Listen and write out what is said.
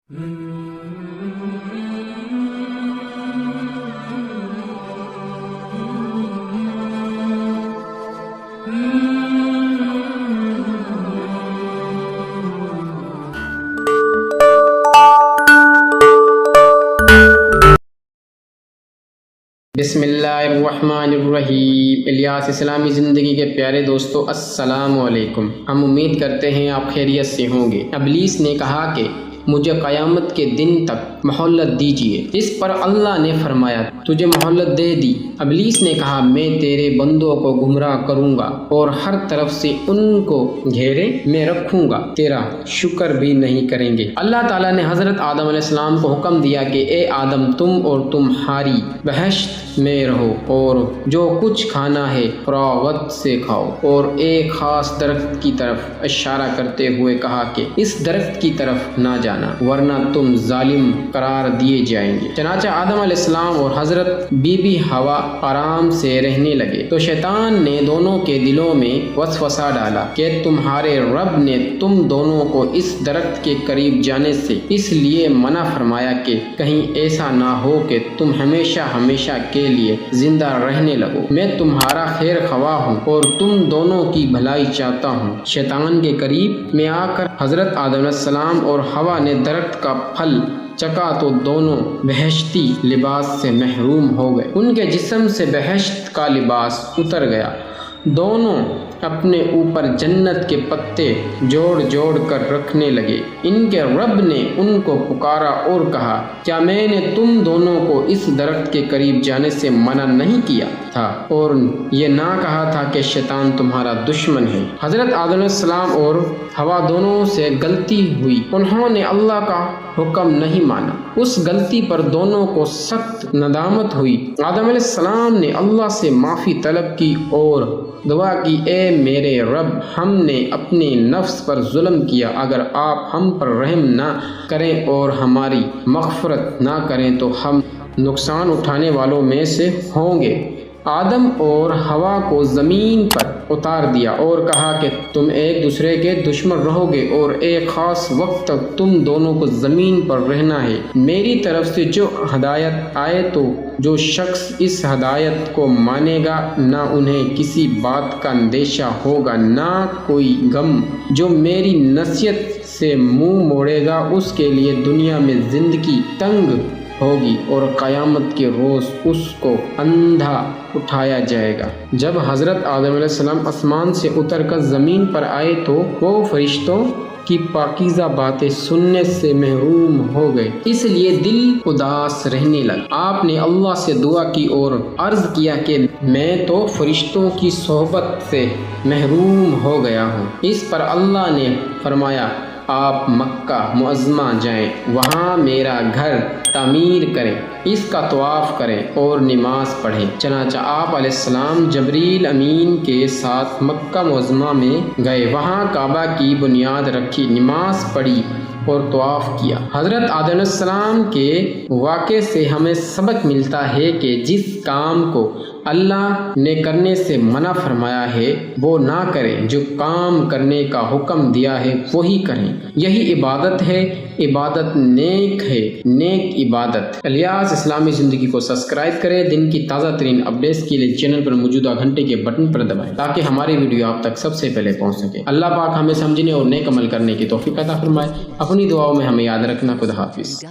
بسم اللہ الرحمن الرحیم۔ الیاس اسلامی زندگی کے پیارے دوستو، السلام علیکم۔ ہم امید کرتے ہیں آپ خیریت سے ہوں گے۔ ابلیس نے کہا کہ مجھے قیامت کے دن تک مہلت دیجیے۔ اس پر اللہ نے فرمایا تجھے مہلت دے دی۔ ابلیس نے کہا میں تیرے بندوں کو گمراہ کروں گا اور ہر طرف سے ان کو گھیرے میں رکھوں گا، تیرا شکر بھی نہیں کریں گے۔ اللہ تعالیٰ نے حضرت آدم علیہ السلام کو حکم دیا کہ اے آدم، تم اور تمہاری بہشت میں رہو اور جو کچھ کھانا ہے فراغت سے کھاؤ، اور ایک خاص درخت کی طرف اشارہ کرتے ہوئے کہا کہ اس درخت کی طرف نہ جانا ورنہ تم ظالم قرار دیے جائیں گے۔ چنانچہ آدم علیہ السلام اور حضرت بی بی ہوا آرام سے رہنے لگے تو شیطان نے دونوں کے دلوں میں وسوسہ ڈالا کہ تمہارے رب نے تم دونوں کو اس درخت کے قریب جانے سے اس لیے منع فرمایا کہ کہیں ایسا نہ ہو کہ تم ہمیشہ ہمیشہ کے لیے زندہ رہنے لگو۔ میں تمہارا خیر خواہ ہوں اور تم دونوں کی بھلائی چاہتا ہوں۔ شیطان کے قریب میں آ کر حضرت آدم علیہ السلام اور ہوا نے درخت کا پھل چکا تو دونوں بہشتی لباس سے محروم ہو گئے۔ ان کے جسم سے بہشت کا لباس اتر گیا۔ دونوں اپنے اوپر جنت کے پتے جوڑ جوڑ کر رکھنے لگے۔ ان کے رب نے ان کو پکارا اور کہا کیا میں نے تم دونوں کو اس درخت کے قریب جانے سے منع نہیں کیا تھا اور یہ نہ کہا تھا کہ شیطان تمہارا دشمن ہے؟ حضرت آدم علیہ السلام اور ہوا دونوں سے غلطی ہوئی، انہوں نے اللہ کا حکم نہیں مانا۔ اس غلطی پر دونوں کو سخت ندامت ہوئی۔ آدم علیہ السلام نے اللہ سے معافی طلب کی اور دعا کی اے میرے رب، ہم نے اپنے نفس پر ظلم کیا، اگر آپ ہم پر رحم نہ کریں اور ہماری مغفرت نہ کریں تو ہم نقصان اٹھانے والوں میں سے ہوں گے۔ آدم اور ہوا کو زمین پر اتار دیا اور کہا کہ تم ایک دوسرے کے دشمن رہو گے اور ایک خاص وقت تک تم دونوں کو زمین پر رہنا ہے۔ میری طرف سے جو ہدایت آئے تو جو شخص اس ہدایت کو مانے گا نہ انہیں کسی بات کا اندیشہ ہوگا نہ کوئی غم۔ جو میری نصیحت سے منہ موڑے گا اس کے لیے دنیا میں زندگی تنگ ہوگی اور قیامت کے روز اس کو اندھا اٹھایا جائے گا۔ جب حضرت آدم علیہ السلام آسمان سے اتر کر زمین پر آئے تو وہ فرشتوں کی پاکیزہ باتیں سننے سے محروم ہو گئے، اس لیے دل اداس رہنے لگا۔ آپ نے اللہ سے دعا کی اور عرض کیا کہ میں تو فرشتوں کی صحبت سے محروم ہو گیا ہوں۔ اس پر اللہ نے فرمایا آپ مکہ معظمہ جائیں، وہاں میرا گھر تعمیر کریں، اس کا طواف کریں اور نماز پڑھیں۔ چنانچہ آپ علیہ السلام جبریل امین کے ساتھ مکہ معظمہ میں گئے، وہاں کعبہ کی بنیاد رکھی، نماز پڑھی اور طواف کیا۔ حضرت آدم علیہ السلام کے واقعے سے ہمیں سبق ملتا ہے کہ جس کام کو اللہ نے کرنے سے منع فرمایا ہے وہ نہ کریں، جو کام کرنے کا حکم دیا ہے وہی کریں، یہی عبادت ہے۔ عبادت نیک ہے، نیک عبادت۔ الیاس اسلامی زندگی کو سبسکرائب کریں۔ دن کی تازہ ترین اپڈیٹس کے لیے چینل پر موجودہ گھنٹے کے بٹن پر دبائیں تاکہ ہماری ویڈیو آپ تک سب سے پہلے پہنچ سکے۔ اللہ پاک ہمیں سمجھنے اور نیک عمل کرنے کی توفیق عطا فرمائے۔ اپنی دعاؤں میں ہمیں یاد رکھنا۔ خدا حافظ۔